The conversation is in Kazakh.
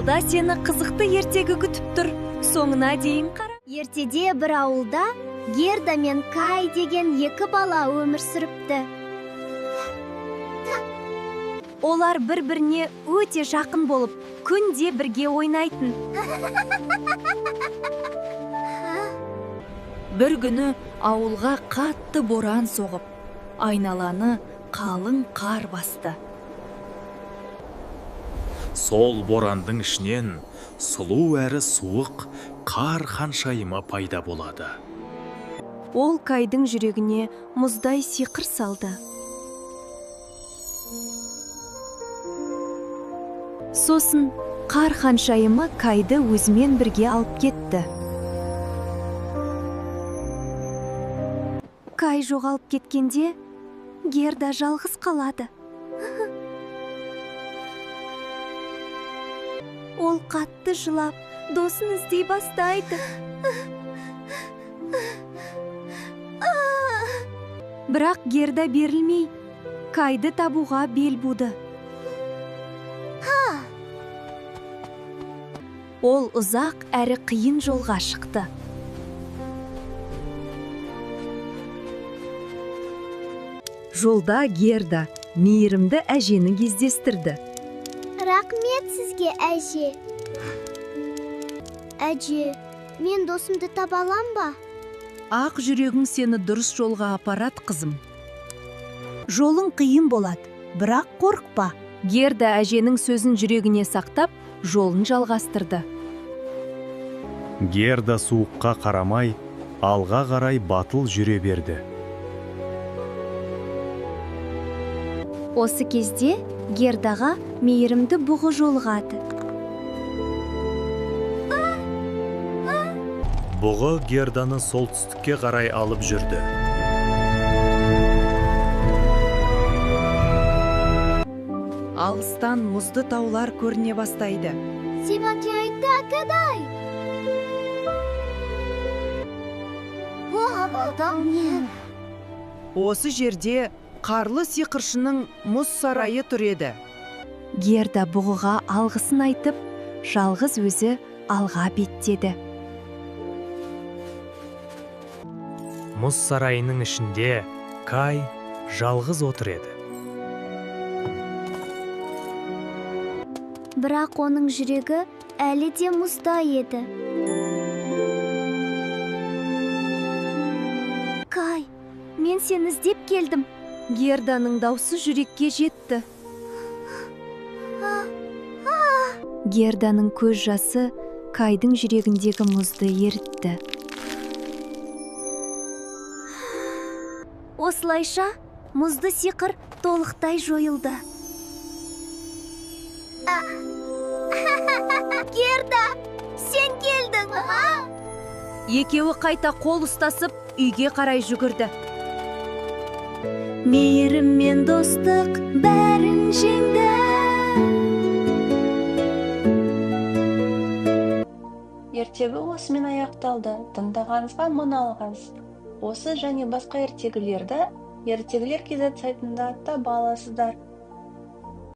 Алда сені қызықты ертегі күтіп тұр. Соңына дейін қара. Ертеде бір ауылда Герда мен Кай деген екі бала өмір сүріпті. Олар бір-біріне өте жақын болып, күнде бірге ойнайтын. Бір күні ауылға қатты боран соғып, айналаны қалың қар басты. Сол борандың ішінен сұлу әрі суық қар ханшайымы пайда болады. Ол Кайдың жүрегіне мұздай сиқыр салды. Сосын қар ханшайымы Кайды өзімен бірге алып кетті. Кай жоғалып кеткенде, Герда жалғыз қалады. Ол қатты жылап, досын іздей бастайды. Бірақ Герда берілмей, Кайды табуға бел буды. Ол ұзақ әрі қиын жолға шықты. Жолда Герда мейірімді әжені кездестірді. Рахмет сізге, әже. Әже, мен досымды таба алам ба? Ақ жүрегің сені дұрыс жолға апарат, қызым. Жолың қиын болады, бірақ қорықпа. Герда әженің сөзін жүрегіне сақтап, жолын жалғастырды. Герда суыққа қарамай, алға қарай батыл жүре берді. Осы кезде Гердаға мейірімді бұғы жолығады. Бұғы Герданы солтүстікке қарай алып жүрді. Алыстан мұзды таулар көріне бастайды. Осы жерде қарлы сиқыршының мұз сарайы тұр еді. Герда бұғыға алғысын айтып, жалғыз өзі алға беттеді. Мұз сарайының ішінде Кай жалғыз отыр еді. Бірақ оның жүрегі әлі де мұзда еді. Кай, мен сені іздеп келдім. Герданың даусы жүрекке жетті. Герданың көз жасы Кайдың жүрегіндегі мұзды ерітті. Осылайша мұзды сиқыр толықтай жойылды. Герда, сен келдің, Екеуі қайта қол ұстасып, үйге қарай жүгірді. Мейірім мен достық бәрін жеңді. Ертегі осымен аяқталды. Тыңдағаныңызға мың алғыс. Осы және басқа ертегілерді ертегілер KZ сайтында таба аласыздар.